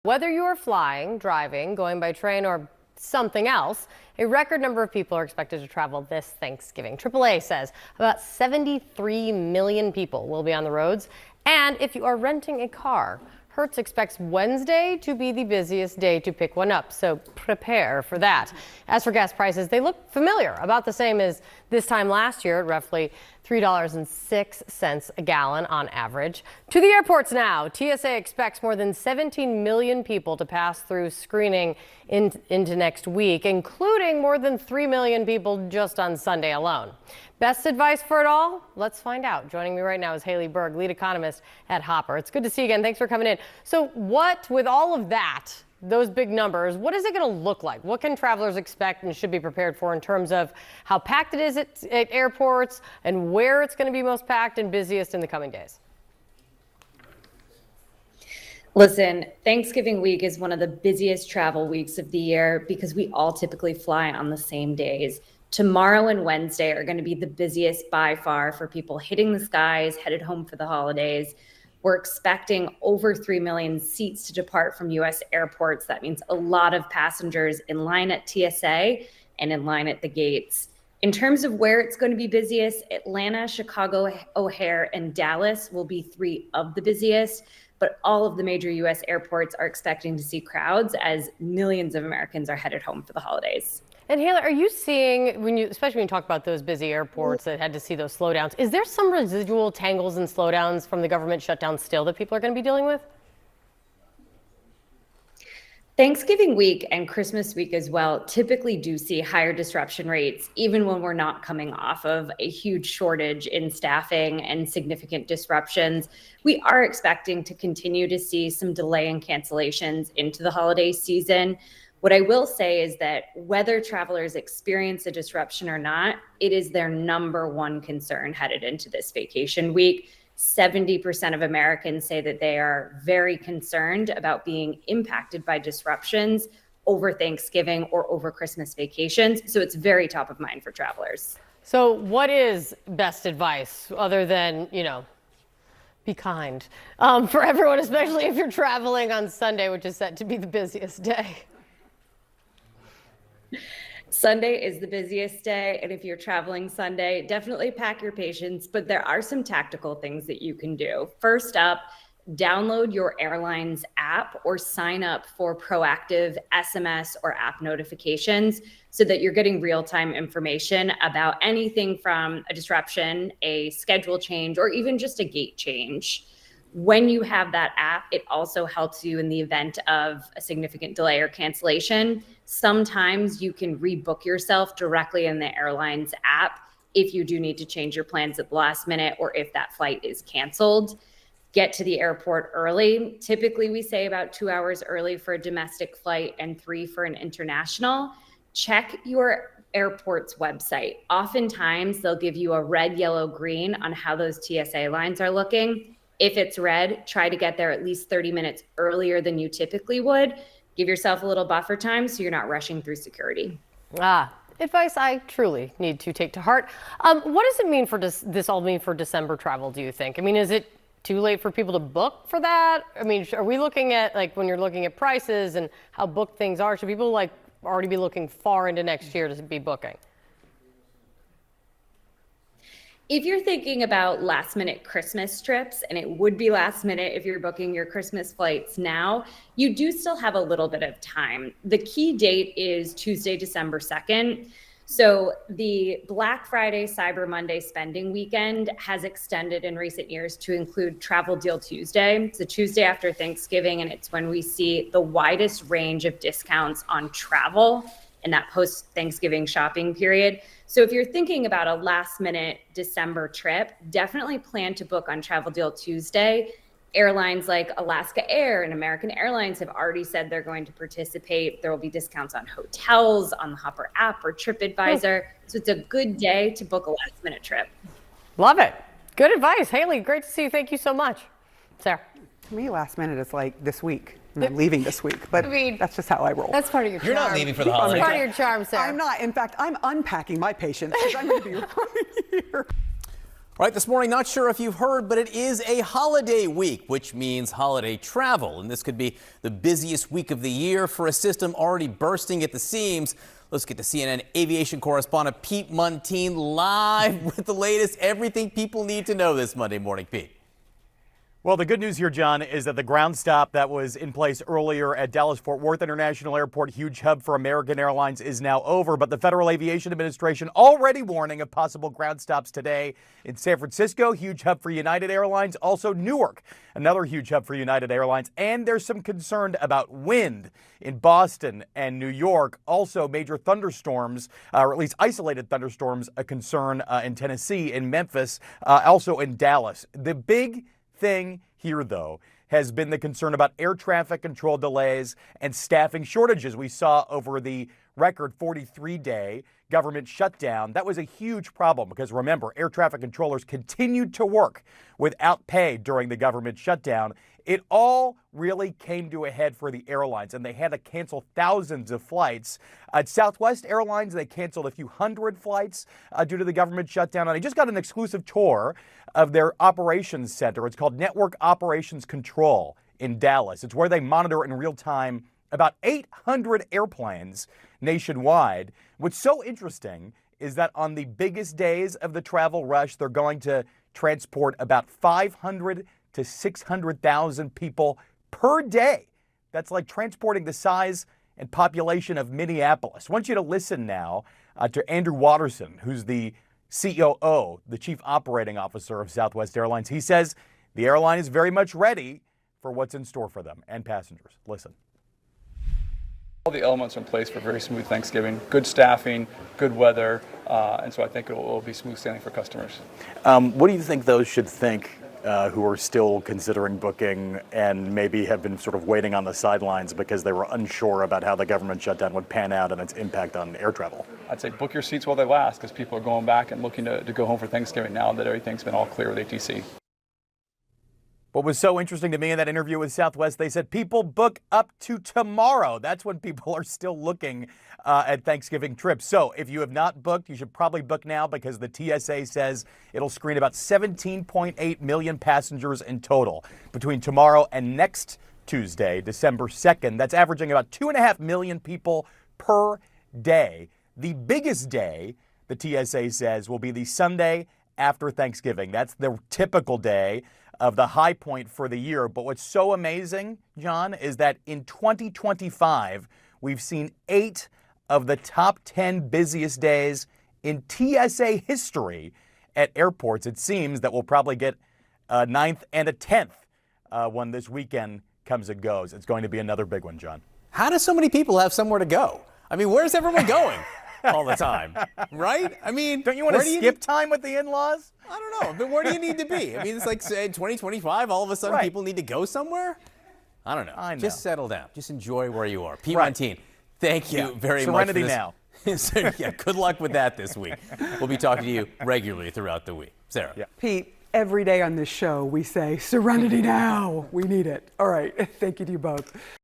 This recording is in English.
Whether you are flying, driving, going by train, or something else, a record number of people are expected to travel this Thanksgiving. AAA says about 73 million people will be on the roads. And if you are renting a car, Hertz expects Wednesday to be the busiest day to pick one up, so prepare for that. As for gas prices, they look familiar, about the same as this time last year at roughly $3.06 a gallon on average. To the airports now. TSA expects more than 17 million people to pass through screening into next week, including more than 3 million people just on Sunday alone. Best advice for it all? Let's find out. Joining me right now is Haley Berg, lead economist at Hopper. It's good to see you again. Thanks for coming in. So with all of that, those big numbers, what is it going to look like? What can travelers expect and should be prepared for in terms of how packed it is at airports and where it's going to be most packed and busiest in the coming days? Listen, Thanksgiving week is one of the busiest travel weeks of the year because we all typically fly on the same days. Tomorrow and Wednesday are going to be the busiest by far for people hitting the skies, headed home for the holidays. We're expecting over 3 million seats to depart from U.S. airports. That means a lot of passengers in line at TSA and in line at the gates. In terms of where it's going to be busiest, Atlanta, Chicago, O'Hare, and Dallas will be 3 of the busiest. But all of the major U.S. airports are expecting to see crowds as millions of Americans are headed home for the holidays. And Haley, are you seeing, especially when you talk about those busy airports that had to see those slowdowns, is there some residual tangles and slowdowns from the government shutdown still that people are going to be dealing with? Thanksgiving week and Christmas week as well typically do see higher disruption rates, even when we're not coming off of a huge shortage in staffing and significant disruptions. We are expecting to continue to see some delay and cancellations into the holiday season. What I will say is that whether travelers experience a disruption or not, it is their number one concern headed into this vacation week. 70% of Americans say that they are very concerned about being impacted by disruptions over Thanksgiving or over Christmas vacations. So it's very top of mind for travelers. So what is best advice other than, be kind for everyone, especially if you're traveling on Sunday, which is set to be the busiest day? Sunday is the busiest day, and if you're traveling Sunday, definitely pack your patience, but there are some tactical things that you can do. First up, download your airline's app or sign up for proactive SMS or app notifications so that you're getting real-time information about anything from a disruption, a schedule change, or even just a gate change. When you have that app, it also helps you in the event of a significant delay or cancellation. Sometimes you can rebook yourself directly in the airline's app if you do need to change your plans at the last minute or if that flight is canceled. Get to the airport early. Typically, we say about 2 hours early for a domestic flight and 3 for an international. Check your airport's website. Oftentimes, they'll give you a red, yellow, green on how those TSA lines are looking. If it's red, try to get there at least 30 minutes earlier than you typically would. Give yourself a little buffer time so you're not rushing through security. Advice I truly need to take to heart. What does it mean for this all mean for December travel, do you think? Is it too late for people to book for that? Are we looking at, when you're looking at prices and how booked things are, should people already be looking far into next year to be booking? If you're thinking about last minute Christmas trips, and it would be last minute if you're booking your Christmas flights now, you do still have a little bit of time. The key date is Tuesday, December 2nd. So the Black Friday, Cyber Monday spending weekend has extended in recent years to include Travel Deal Tuesday. It's the Tuesday after Thanksgiving, and it's when we see the widest range of discounts on travel in that post-Thanksgiving shopping period. So if you're thinking about a last-minute December trip, definitely plan to book on Travel Deal Tuesday. Airlines like Alaska Air and American Airlines have already said they're going to participate. There will be discounts on hotels, on the Hopper app or TripAdvisor. So it's a good day to book a last-minute trip. Love it. Good advice. Haley, great to see you. Thank you so much. Sarah. To me, last minute is like this week. I'm leaving this week, but that's just how I roll. That's part of your charm. You're not leaving for the holidays. That's part of your charm, Sarah. I'm not. In fact, I'm unpacking my patience because I'm going to be right here. All right, this morning, not sure if you've heard, but it is a holiday week, which means holiday travel. And this could be the busiest week of the year for a system already bursting at the seams. Let's get to CNN aviation correspondent Pete Muntean live with the latest everything people need to know this Monday morning. Pete. Well, the good news here, John, is that the ground stop that was in place earlier at Dallas-Fort Worth International Airport, huge hub for American Airlines, is now over. But the Federal Aviation Administration already warning of possible ground stops today in San Francisco, huge hub for United Airlines, also Newark, another huge hub for United Airlines. And there's some concern about wind in Boston and New York. Also, major thunderstorms, or at least isolated thunderstorms, a concern in Tennessee, in Memphis, also in Dallas. The big thing here, though, has been the concern about air traffic control delays and staffing shortages we saw over the record 43-day government shutdown. That was a huge problem because, remember, air traffic controllers continued to work without pay during the government shutdown. It all really came to a head for the airlines, and they had to cancel thousands of flights. At Southwest Airlines, they canceled a few hundred flights due to the government shutdown, and I just got an exclusive tour of their operations center. It's called Network Operations Control in Dallas. It's where they monitor in real time about 800 airplanes nationwide. What's so interesting is that on the biggest days of the travel rush, they're going to transport about 500 to 600,000 people per day. That's like transporting the size and population of Minneapolis. I want you to listen now to Andrew Watterson, who's the COO, the Chief Operating Officer of Southwest Airlines. He says the airline is very much ready for what's in store for them and passengers. Listen. All the elements are in place for very smooth Thanksgiving, good staffing, good weather, and so I think it will be smooth sailing for customers. What do you think those should think who are still considering booking and maybe have been sort of waiting on the sidelines because they were unsure about how the government shutdown would pan out and its impact on air travel? I'd say book your seats while they last because people are going back and looking to go home for Thanksgiving now that everything's been all clear with ATC. What was so interesting to me in that interview with Southwest, they said people book up to tomorrow. That's when people are still looking at Thanksgiving trips. So if you have not booked, you should probably book now because the TSA says it'll screen about 17.8 million passengers in total between tomorrow and next Tuesday, December 2nd. That's averaging about 2.5 million people per day. The biggest day, the TSA says, will be the Sunday after Thanksgiving. That's the typical day of the high point for the year. But what's so amazing, John, is that in 2025, we've seen 8 of the top 10 busiest days in TSA history at airports. It seems that we'll probably get a 9th and a 10th when this weekend comes and goes. It's going to be another big one, John. How do so many people have somewhere to go? I mean, where's everyone going all the time, right? I mean, Don't you want to skip time with the in-laws? I don't know, but where do you need to be? I mean, it's like in 2025, all of a sudden Right. people need to go somewhere? I don't know. I know. Just settle down. Just enjoy where you are. Pete Right. Muntean, thank you very Serenity much for now. this. So, yeah, good luck with that this week. We'll be talking to you regularly throughout the week. Sarah. Yeah. Pete, every day on this show, we say, serenity now. We need it. All right. Thank you to you both.